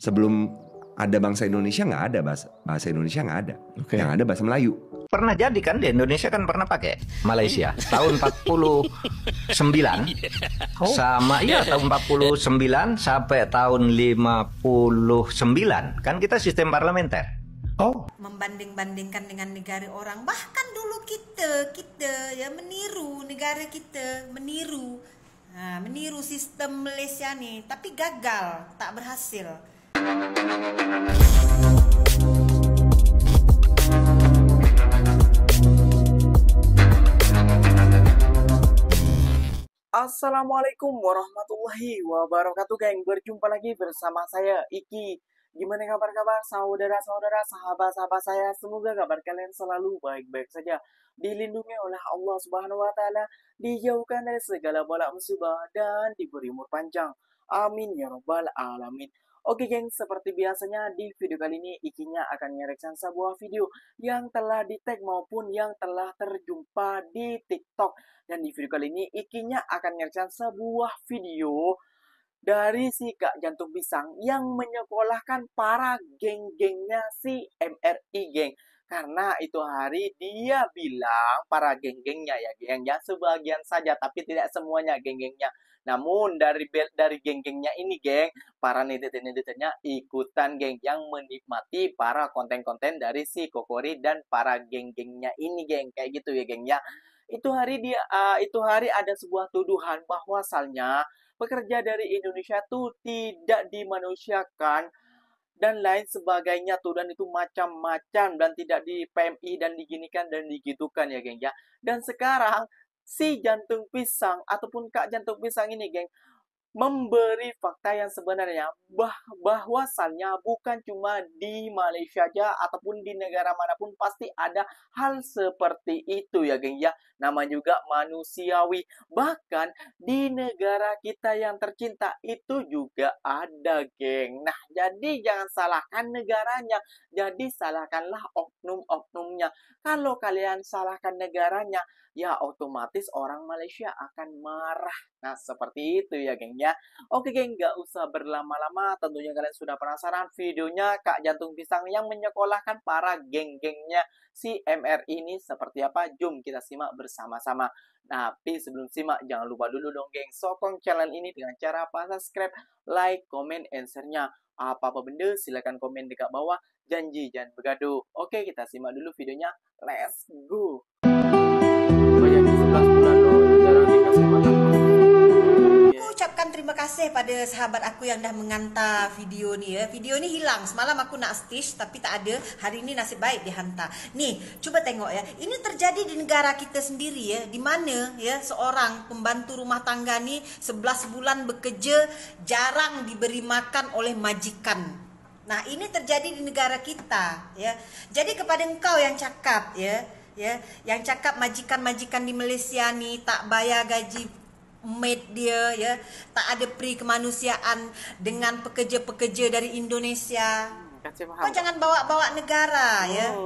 Sebelum ada bangsa Indonesia nggak ada bahasa Indonesia nggak ada. Oke. Yang ada bahasa Melayu. Pernah jadi kan di Indonesia kan pernah pakai Malaysia tahun 49 sama tahun 49 sampai tahun 59 kan kita sistem parlementer. Oh, Membanding-bandingkan dengan negara orang, bahkan dulu kita ya meniru negara kita, meniru sistem Malaysia nih, tapi gagal, tak berhasil. Assalamualaikum warahmatullahi wabarakatuh, geng. Berjumpa lagi bersama saya Iki. Gimana kabar-kabar saudara-saudara, sahabat-sahabat saya? Semoga kabar kalian selalu baik-baik saja, dilindungi oleh Allah Subhanahu wa taala, dijauhkan dari segala bala musibah dan diberi umur panjang. Amin ya rabbal alamin. Oke geng, seperti biasanya di video kali ini Ikinya akan nge-reaction sebuah video yang telah di-tag maupun yang telah terjumpa di TikTok. Dan di video kali ini Ikinya akan nge-reaction sebuah video dari si Kak Jantung Pisang yang menyekolahkan para geng-gengnya si MRI geng. Karena itu hari dia bilang para geng-gengnya ya geng, ya sebagian saja tapi tidak semuanya geng-gengnya. Namun dari geng-gengnya ini geng, para netizen-netizennya ikutan geng yang menikmati para konten-konten dari si Kokori dan para geng-gengnya ini geng, kayak gitu ya geng ya. Itu hari ada sebuah tuduhan bahwasalnya pekerja dari Indonesia tuh tidak dimanusiakan dan lain sebagainya tuh, dan itu macam-macam dan tidak di PMI dan diginikan dan digitukan ya geng ya. Dan sekarang si Jantung Pisang ataupun Kak Jantung Pisang ini geng memberi fakta yang sebenarnya bahwasannya bukan cuma di Malaysia aja ataupun di negara manapun pasti ada hal seperti itu ya geng ya. Nama juga manusiawi. Bahkan di negara kita yang tercinta itu juga ada geng. Nah jadi jangan salahkan negaranya, jadi salahkanlah oknum-oknumnya. Kalau kalian salahkan negaranya, ya otomatis orang Malaysia akan marah. Nah seperti itu ya geng ya. Oke geng, nggak usah berlama-lama. Tentunya kalian sudah penasaran videonya Kak Jantung Pisang yang menyekolahkan para geng-gengnya si MRI ini seperti apa. Jom kita simak bersama-sama. Nah, tapi sebelum simak jangan lupa dulu dong geng, sokong channel ini dengan cara subscribe, like, comment, and share-nya. Apa-apa benda silahkan komen dekat bawah. Janji jangan bergaduh. Oke, kita simak dulu videonya. Let's go. Banyak 11 bulan loh, jarang dikasih makan. Aku ucapkan terima kasih pada sahabat aku yang dah mengantar video ni ya. Video ni hilang. Semalam aku nak stitch tapi tak ada. Hari ini nasib baik dihantar. Nih, cuba tengok ya. Ini terjadi di negara kita sendiri ya. Di mana ya seorang pembantu rumah tangga ni 11 bulan bekerja jarang diberi makan oleh majikan. Nah, ini terjadi di negara kita ya. Jadi kepada engkau yang cakap ya, yang cakap majikan-majikan di Malaysia ni tak bayar gaji maid dia ya, tak ada peri kemanusiaan dengan pekerja-pekerja dari Indonesia. Kau jangan bawa-bawa negara ya.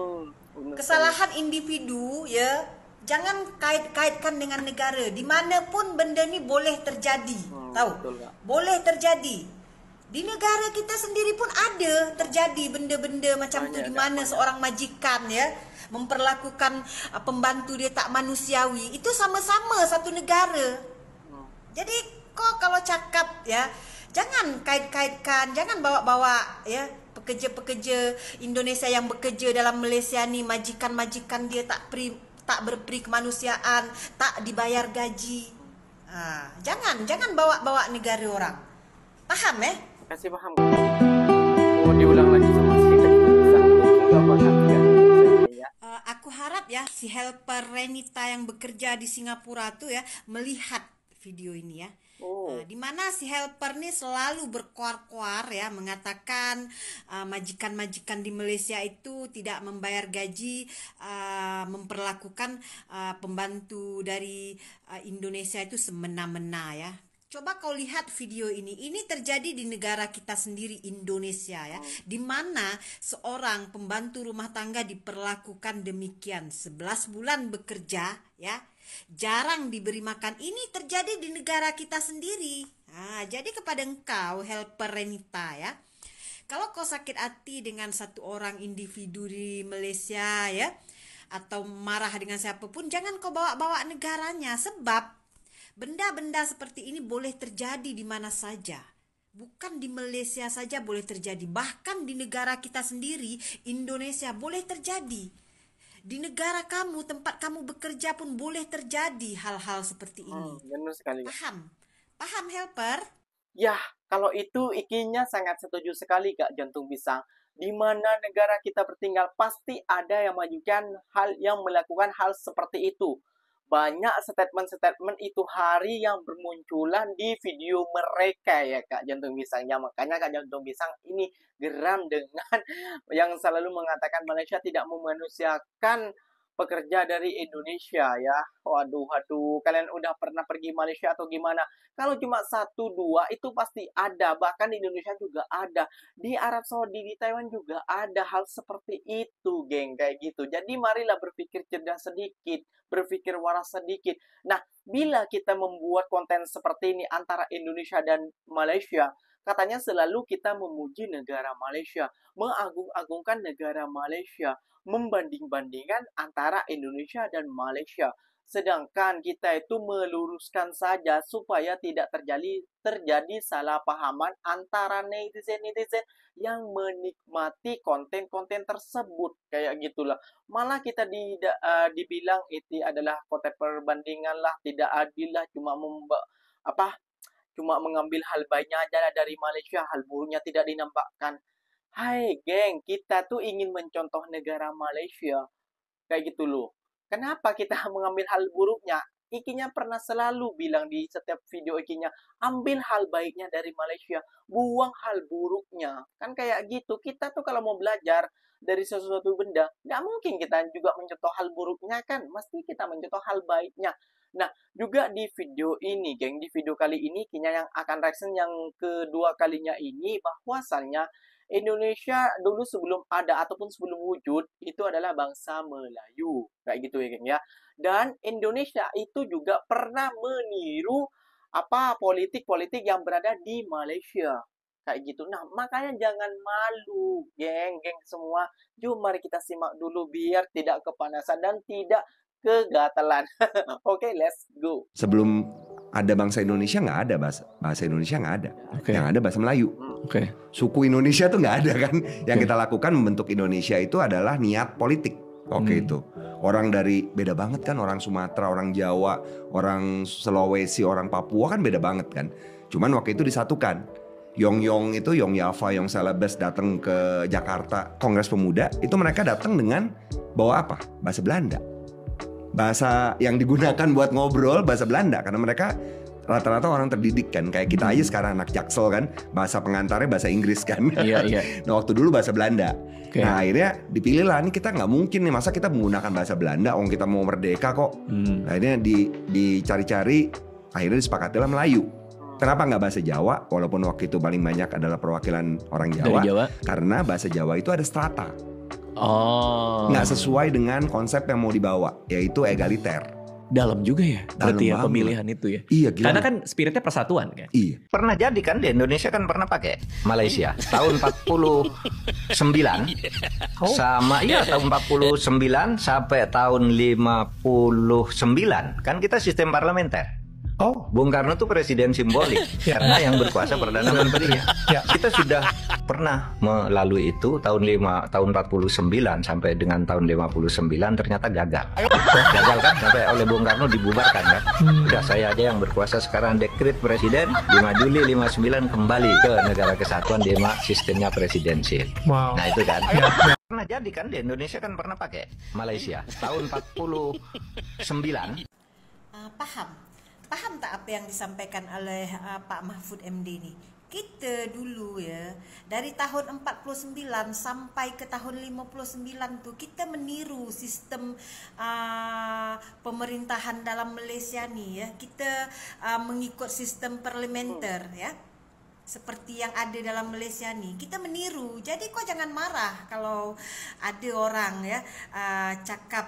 Kesalahan individu ya, jangan kait-kaitkan dengan negara. Dimanapun benda ni boleh terjadi. Tahu? Boleh terjadi. Di negara kita sendiri pun ada terjadi benda-benda macam tu, di mana seorang majikan ya memperlakukan pembantu dia tak manusiawi. Itu sama-sama satu negara. Jadi kau kalau cakap ya, jangan kait-kaitkan, jangan bawa-bawa ya pekerja-pekerja Indonesia yang bekerja dalam Malaysia ni, majikan-majikan dia tak berperi kemanusiaan, tak dibayar gaji. Jangan bawa-bawa negara orang. Paham eh? Kasih paham. Oh, diulang lagi sama si aku harap ya si helper Renita yang bekerja di Singapura tuh ya melihat video ini ya. Di mana si helper nih selalu berkuar-kuar ya mengatakan majikan-majikan di Malaysia itu tidak membayar gaji, memperlakukan pembantu dari Indonesia itu semena-mena ya. Coba kau lihat video ini. Ini terjadi di negara kita sendiri, Indonesia ya. Di mana seorang pembantu rumah tangga diperlakukan demikian. 11 bulan bekerja ya, jarang diberi makan. Ini terjadi di negara kita sendiri. Jadi kepada engkau helper Renita ya, Kalau kau sakit hati dengan satu orang individu di Malaysia ya, atau marah dengan siapapun, jangan kau bawa-bawa negaranya, sebab benda-benda seperti ini boleh terjadi di mana saja. Bukan di Malaysia saja boleh terjadi, bahkan di negara kita sendiri, Indonesia, boleh terjadi. Di negara kamu, tempat kamu bekerja pun boleh terjadi hal-hal seperti ini. Benar sekali. Paham? Paham, helper? Ya, kalau itu ikinya sangat setuju sekali Kak Jantung Pisang. Di mana negara kita bertinggal pasti ada yang melakukan hal seperti itu. Banyak statement-statement itu hari yang bermunculan di video mereka ya Kak Jantung Pisang. Ya makanya Kak Jantung Pisang ini geram dengan yang selalu mengatakan Malaysia tidak memanusiakan pekerja dari Indonesia ya. Waduh, kalian udah pernah pergi Malaysia atau gimana? Kalau cuma 1-2 itu pasti ada, bahkan di Indonesia juga ada. Di Arab Saudi, di Taiwan juga ada hal seperti itu, geng, kayak gitu. Jadi marilah berpikir cerdas sedikit, berpikir waras sedikit. Nah, bila kita membuat konten seperti ini antara Indonesia dan Malaysia, katanya selalu kita memuji negara Malaysia, mengagung-agungkan negara Malaysia, membanding-bandingkan antara Indonesia dan Malaysia. Sedangkan kita itu meluruskan saja supaya tidak terjadi salah pahaman antara netizen-netizen yang menikmati konten-konten tersebut. Kayak gitulah. Malah kita dibilang itu adalah konten perbandingan lah, tidak adil lah, cuma mengambil hal baiknya aja dari Malaysia, hal buruknya tidak dinampakkan. Hai geng, kita tuh ingin mencontoh negara Malaysia. Kayak gitu loh. Kenapa kita mengambil hal buruknya? Ikinya pernah selalu bilang di setiap video Ikinya, ambil hal baiknya dari Malaysia, buang hal buruknya. Kan kayak gitu, kita tuh kalau mau belajar dari sesuatu benda, nggak mungkin kita juga mencontoh hal buruknya kan, mesti kita mencontoh hal baiknya. Nah, juga di video ini, geng, di video kali ini, Kinya yang akan reaction yang kedua kalinya ini, bahwasannya Indonesia dulu sebelum ada ataupun sebelum wujud itu adalah bangsa Melayu. Kayak gitu ya, geng ya. Dan Indonesia itu juga pernah meniru politik-politik yang berada di Malaysia. Kayak gitu. Nah, makanya jangan malu, geng semua. Jom mari kita simak dulu biar tidak kepanasan dan tidak kegatalan. Oke, let's go. Sebelum ada bangsa Indonesia nggak ada bahasa Indonesia nggak ada. Yang ada bahasa Melayu. Suku Indonesia tuh nggak ada kan. Yang kita lakukan membentuk Indonesia itu adalah niat politik. Itu orang dari beda banget kan, orang Sumatera, orang Jawa, orang Sulawesi, orang Papua kan beda banget kan. Cuman waktu itu disatukan. Yong itu, Yong Yava, Yong Celebes datang ke Jakarta Kongres Pemuda, itu mereka datang dengan bawa apa? Bahasa Belanda. Bahasa yang digunakan buat ngobrol bahasa Belanda karena mereka rata-rata orang terdidik kan, kayak kita aja sekarang anak Jaksel kan, bahasa pengantarnya bahasa Inggris kan. Iya. Nah waktu dulu bahasa Belanda. Nah akhirnya dipilih lah, ini kita nggak mungkin nih masa kita menggunakan bahasa Belanda, kita mau merdeka kok. Akhirnya dicari-cari, akhirnya disepakatilah Melayu. Kenapa nggak bahasa Jawa? Walaupun waktu itu paling banyak adalah perwakilan orang Jawa. Karena bahasa Jawa itu ada strata. Nggak sesuai dengan konsep yang mau dibawa, yaitu egaliter. Dalam juga ya, berarti ya pemilihan itu ya. Iya, gila. Karena kan spiritnya persatuan kan. Iya. Pernah jadi kan di Indonesia kan pernah pakai Malaysia tahun 49 sama tahun 49 sampai tahun 59 kan kita sistem parlementer. Bung Karno tuh presiden simbolik karena yang berkuasa perdana menteri. Kita sudah pernah melalui itu tahun 49 sampai dengan tahun 59 ternyata gagal. Gagal kan sampai oleh Bung Karno dibubarkan kan. Udah saya aja yang berkuasa sekarang, dekret presiden 5 Juli 59 kembali ke negara kesatuan sistemnya presidensil. Nah itu kan. Pernah jadi kan di Indonesia kan pernah pakai Malaysia tahun 49. Paham tak apa yang disampaikan oleh Pak Mahfud MD ini? Kita dulu ya, dari tahun 49 sampai ke tahun 59 tuh kita meniru sistem pemerintahan dalam Malaysia nih ya. Kita mengikut sistem parlementer ya. Seperti yang ada dalam Malaysia nih, kita meniru. Jadi kok jangan marah kalau ada orang ya cakap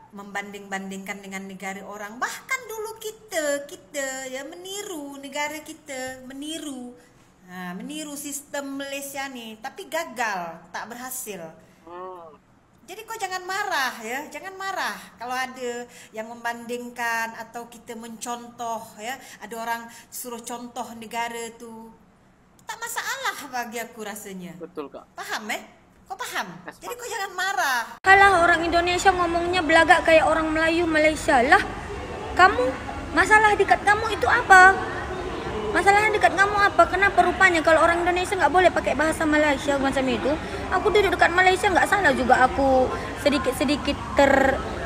membanding-bandingkan dengan negara orang. Bahkan dulu kita ya meniru negara kita, meniru. Meniru sistem Malaysia nih, tapi gagal, tak berhasil. Jadi kau jangan marah ya, jangan marah kalau ada yang membandingkan atau kita mencontoh ya, ada orang suruh contoh negara tu. Tak masalah bagi aku rasanya. Betul Kak. Paham Kau paham? Jadi kau jangan marah. Kalah orang Indonesia ngomongnya belagak kayak orang Melayu Malaysia lah. Kamu, masalah dekat kamu itu apa? Masalahnya dekat kamu apa? Kenapa rupanya kalau orang Indonesia nggak boleh pakai bahasa Malaysia macam itu? Aku duduk dekat Malaysia nggak salah juga aku sedikit-sedikit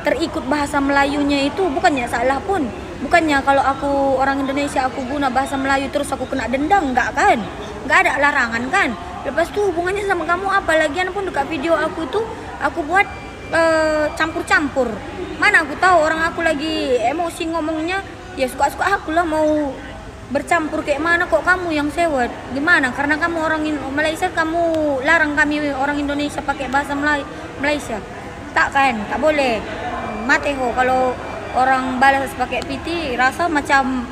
terikut bahasa Melayunya itu, bukannya salah pun. Bukannya kalau aku orang Indonesia aku guna bahasa Melayu terus aku kena dendam, nggak kan? Nggak ada larangan kan? Lepas itu hubungannya sama kamu apa? Lagian pun dekat video aku tuh aku buat campur-campur. Mana aku tahu orang aku lagi emosi ngomongnya, ya suka-suka aku lah mau bercampur kayak mana, kok kamu yang sewot? Gimana? Karena kamu orang Malaysia, kamu larang kami orang Indonesia pakai bahasa Malaysia. Tak kan? Tak boleh. Mate ho kalau orang balas pakai PT rasa macam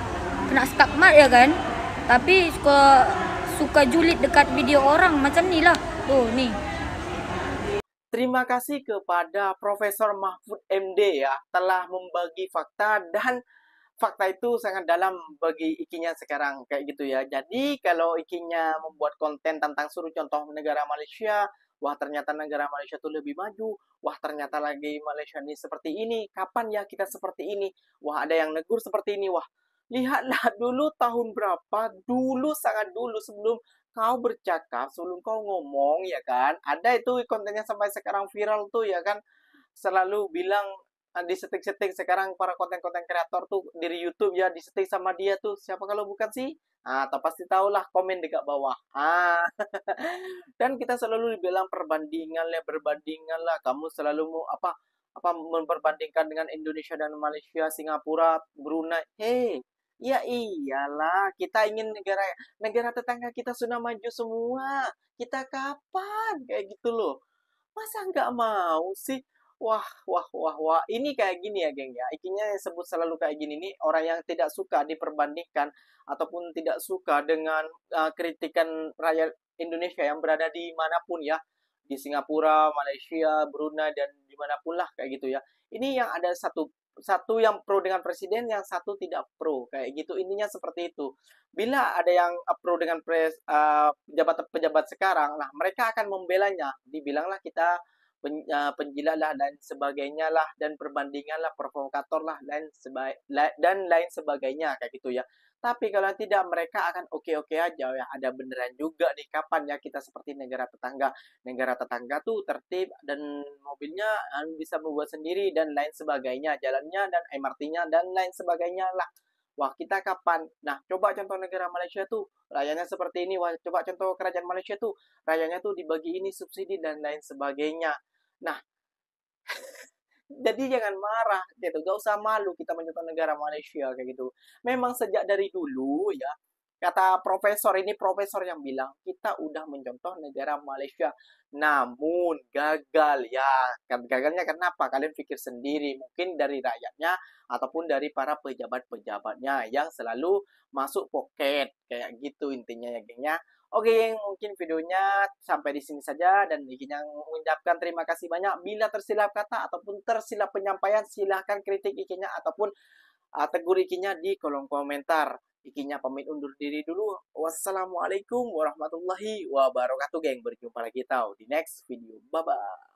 kena skakmat ya kan? Tapi suka julid dekat video orang macam ni lah. Tuh nih. Terima kasih kepada Profesor Mahfud MD ya telah membagi fakta, dan fakta itu sangat dalam bagi Ikinya sekarang kayak gitu ya. Jadi kalau Ikinya membuat konten tentang suruh contoh negara Malaysia, wah ternyata negara Malaysia itu lebih maju, wah ternyata lagi Malaysia ini seperti ini, kapan ya kita seperti ini, wah ada yang negur seperti ini, wah lihatlah dulu tahun berapa, dulu sangat dulu sebelum kau bercakap, sebelum kau ngomong ya kan, ada itu kontennya sampai sekarang viral tuh ya kan, selalu bilang disetik-setik sekarang para konten-konten kreator tuh dari YouTube ya, disetik sama dia tuh siapa kalau bukan sih, atau pasti tahulah, komen dekat bawah. Dan kita selalu dibilang perbandingan lah, kamu selalu mau apa memperbandingkan dengan Indonesia dan Malaysia, Singapura, Brunei. Ya iyalah, kita ingin negara tetangga kita sudah maju semua, kita kapan kayak gitu loh, masa nggak mau sih? Wah. Ini kayak gini ya, geng ya. Ikinya sebut selalu kayak gini nih, orang yang tidak suka diperbandingkan ataupun tidak suka dengan kritikan rakyat Indonesia yang berada di manapun ya, di Singapura, Malaysia, Brunei, dan dimanapun lah kayak gitu ya. Ini yang ada satu yang pro dengan presiden, yang satu tidak pro kayak gitu. Intinya seperti itu. Bila ada yang pro dengan pejabat sekarang, nah mereka akan membelanya. Dibilanglah kita penjilat lah dan sebagainya lah, dan perbandingan lah, provokator lah dan lain sebagainya kayak gitu ya. Tapi kalau tidak, mereka akan oke-oke aja ya. Ada beneran juga nih, kapan ya kita seperti negara tetangga tuh tertib dan mobilnya bisa membuat sendiri dan lain sebagainya, jalannya dan MRT-nya dan lain sebagainya lah. Wah, kita kapan? Nah, coba contoh negara Malaysia tuh, rayanya seperti ini. Wah, coba contoh kerajaan Malaysia tuh, rayanya tuh dibagi ini, subsidi, dan lain sebagainya. Nah, jadi jangan marah, gitu. Gak usah malu kita mencontoh negara Malaysia, kayak gitu. Memang sejak dari dulu, ya, kata profesor yang bilang, kita udah mencontoh negara Malaysia. Namun, gagal ya. Gagalnya kenapa? Kalian pikir sendiri. Mungkin dari rakyatnya, ataupun dari para pejabat-pejabatnya yang selalu masuk pocket. Kayak gitu intinya ya, gengnya. Oke, mungkin videonya sampai di sini saja, dan Ikinya mengucapkan terima kasih banyak. Bila tersilap kata ataupun tersilap penyampaian, silahkan kritik Ikinya ataupun tegur Ikinya di kolom komentar. Ikinya pamit undur diri dulu. Wassalamualaikum warahmatullahi wabarakatuh, geng. Berjumpa lagi di next video. Bye-bye.